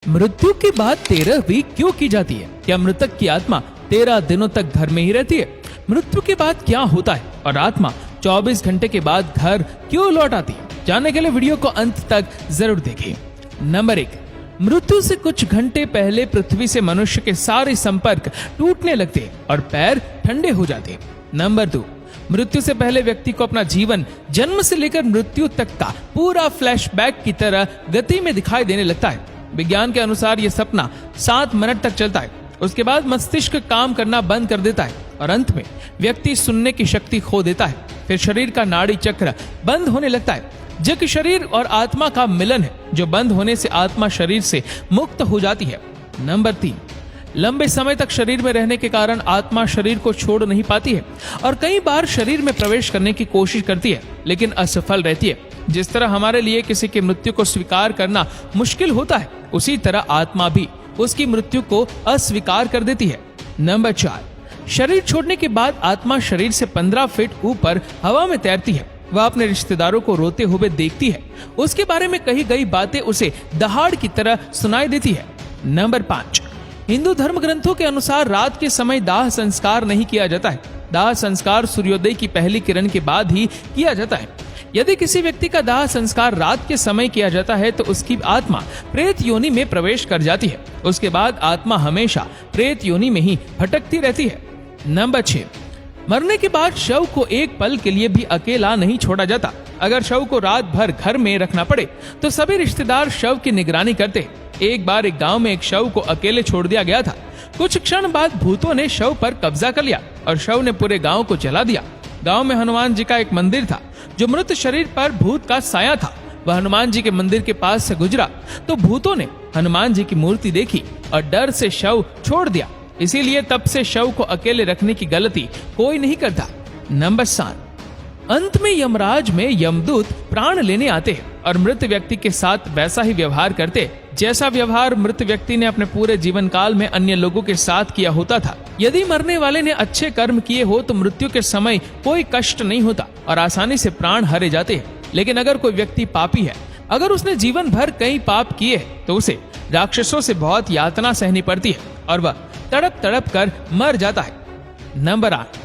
मृत्यु के बाद 13वीं क्यों की जाती है? क्या मृतक की आत्मा 13 दिनों तक घर में ही रहती है? मृत्यु के बाद क्या होता है और आत्मा 24 घंटे के बाद घर क्यों लौट आती है? जानने के लिए वीडियो को अंत तक जरूर देखिए। नंबर 1, मृत्यु से कुछ घंटे पहले पृथ्वी से मनुष्य के सारे संपर्क टूटने लगते हैं और पैर ठंडे हो जाते हैं। नंबर 2, मृत्यु से पहले व्यक्ति को अपना जीवन जन्म से लेकर मृत्यु तक का पूरा फ्लैशबैक की तरह गति में दिखाई देने लगता है। विज्ञान के अनुसार यह सपना 7 मिनट तक चलता है। उसके बाद मस्तिष्क काम करना बंद कर देता है और अंत में व्यक्ति सुनने की शक्ति खो देता है। फिर शरीर का नाड़ी चक्र बंद होने लगता है, जो कि शरीर और आत्मा का मिलन है, जो बंद होने से आत्मा शरीर से मुक्त हो जाती है। नंबर 3, लंबे समय तक शरीर में रहने के कारण आत्मा शरीर को छोड़ नहीं पाती है और कई बार शरीर में प्रवेश करने की कोशिश करती है, लेकिन असफल रहती है। जिस तरह हमारे लिए किसी की मृत्यु को स्वीकार करना मुश्किल होता है, उसी तरह आत्मा भी उसकी मृत्यु को अस्वीकार कर देती है। नंबर 4, शरीर छोड़ने के बाद आत्मा शरीर से 15 फीट ऊपर हवा में तैरती है। वह अपने रिश्तेदारों को रोते हुए देखती है। उसके बारे में कही गई बातें उसे दहाड़ की तरह सुनाई देती है। नंबर 5, हिंदू धर्म ग्रंथों के अनुसार रात के समय दाह संस्कार नहीं किया जाता है। दाह संस्कार सूर्योदय की पहली किरण के बाद ही किया जाता है। यदि किसी व्यक्ति का दाह संस्कार रात के समय किया जाता है तो उसकी आत्मा प्रेत योनि में प्रवेश कर जाती है। उसके बाद आत्मा हमेशा प्रेत योनि में ही भटकती रहती है। नंबर 6, मरने के बाद शव को एक पल के लिए भी अकेला नहीं छोड़ा जाता। अगर शव को रात भर घर में रखना पड़े तो सभी रिश्तेदार शव की निगरानी करते। एक बार एक गांव में एक शव को अकेले छोड़ दिया गया था। कुछ क्षण बाद भूतों ने शव पर कब्जा कर लिया और शव ने पूरे गांव को जला दिया। गांव में हनुमान जी का एक मंदिर था, जो मृत शरीर पर भूत का साया था। वह हनुमान जी के मंदिर के पास से गुजरा तो भूतों ने हनुमान जी की मूर्ति देखी और डर से शव छोड़ दिया। इसीलिए तब से शव को अकेले रखने की गलती कोई नहीं करता। नंबर 7, अंत में यमराज में यमदूत प्राण लेने आते हैं और मृत व्यक्ति के साथ वैसा ही व्यवहार करते जैसा व्यवहार मृत व्यक्ति ने अपने पूरे जीवन काल में अन्य लोगों के साथ किया होता था। यदि मरने वाले ने अच्छे कर्म किए हो तो मृत्यु के समय कोई कष्ट नहीं होता और आसानी से प्राण हरे जाते हैं। लेकिन अगर कोई व्यक्ति पापी है, अगर उसने जीवन भर कई पाप किए हैं, तो उसे राक्षसों से बहुत यातना सहनी पड़ती है और वह तड़प तड़प कर मर जाता है। नंबर 8,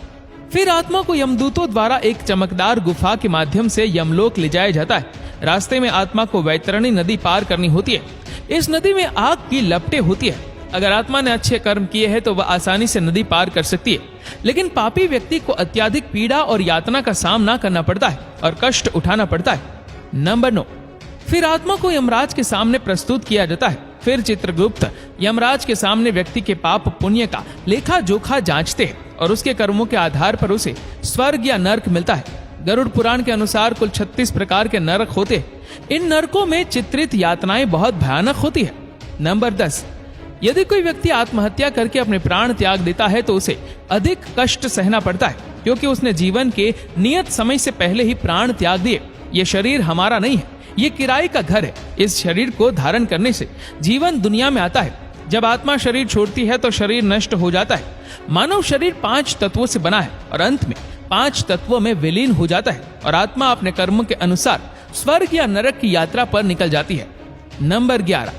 फिर आत्मा को यमदूतों द्वारा एक चमकदार गुफा के माध्यम से यमलोक ले जाया जाता है। रास्ते में आत्मा को वैतरणी नदी पार करनी होती है। इस नदी में आग की लपटें होती है। अगर आत्मा ने अच्छे कर्म किए हैं तो वह आसानी से नदी पार कर सकती है, लेकिन पापी व्यक्ति को अत्यधिक पीड़ा और यातना का सामना करना पड़ता है और कष्ट उठाना पड़ता है। नंबर 9, फिर आत्मा को यमराज के सामने प्रस्तुत किया जाता है। फिर चित्रगुप्त यमराज के सामने व्यक्ति के पाप पुण्य का लेखा जोखा जांचते हैं और उसके कर्मों के आधार पर उसे स्वर्ग या नर्क मिलता है। गरुड़ पुराण के अनुसार कुल 36 प्रकार के नरक होते हैं। इन नरकों में चित्रित यातनाएं बहुत भयानक होती है। नंबर 10, यदि कोई व्यक्ति आत्महत्या करके अपने प्राण त्याग देता है तो उसे अधिक कष्ट सहना पड़ता है, क्योंकि उसने जीवन के नियत समय से पहले ही प्राण त्याग दिए। ये शरीर हमारा नहीं है, ये किराए का घर है। इस शरीर को धारण करने से जीवन दुनिया में आता है। जब आत्मा शरीर छोड़ती है तो शरीर नष्ट हो जाता है। मानव शरीर 5 तत्वों से बना है और अंत में 5 तत्वों में विलीन हो जाता है और आत्मा अपने कर्मों के अनुसार स्वर्ग या नरक की यात्रा पर निकल जाती है। नंबर 11,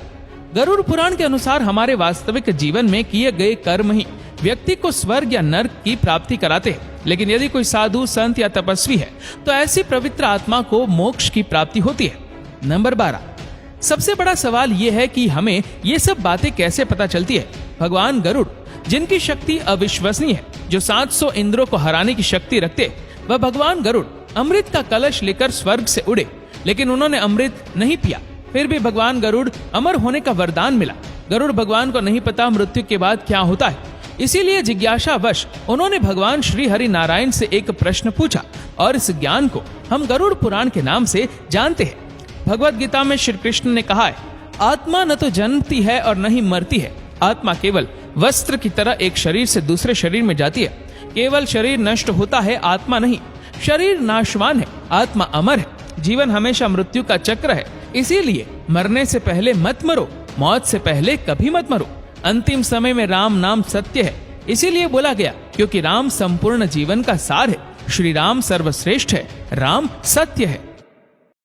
गरुड़ पुराण के अनुसार हमारे वास्तविक जीवन में किए गए कर्म ही व्यक्ति को स्वर्ग या नरक की प्राप्ति कराते हैं। लेकिन यदि कोई साधु, संत या तपस्वी है तो ऐसी पवित्र आत्मा को मोक्ष की प्राप्ति होती है। नंबर 12, सबसे बड़ा सवाल यह है कि हमें ये सब बातें कैसे पता चलती है। भगवान गरुड़, जिनकी शक्ति अविश्वसनीय है, जो 700 इंद्रों को हराने की शक्ति रखते, वह भगवान गरुड़ अमृत का कलश लेकर स्वर्ग से उड़े, लेकिन उन्होंने अमृत नहीं पिया। फिर भी भगवान गरुड़ अमर होने का वरदान मिला। गरुड़ भगवान को नहीं पता मृत्यु के बाद क्या होता है, इसीलिए जिज्ञासावश उन्होंने भगवान श्री हरि नारायण से एक प्रश्न पूछा और इस ज्ञान को हम गरुड़ पुराण के नाम से जानते हैं। भगवत गीता में श्री कृष्ण ने कहा है, आत्मा न तो जन्मती है और न ही मरती है। आत्मा केवल वस्त्र की तरह एक शरीर से दूसरे शरीर में जाती है। केवल शरीर नष्ट होता है, आत्मा नहीं। शरीर नाशवान है, आत्मा अमर है। जीवन हमेशा मृत्यु का चक्र है, इसीलिए मरने से पहले मत मरो, मौत से पहले कभी मत मरो। अंतिम समय में राम नाम सत्य है, इसीलिए बोला गया, क्योंकि राम संपूर्ण जीवन का सार है। श्री राम सर्वश्रेष्ठ है, राम सत्य है।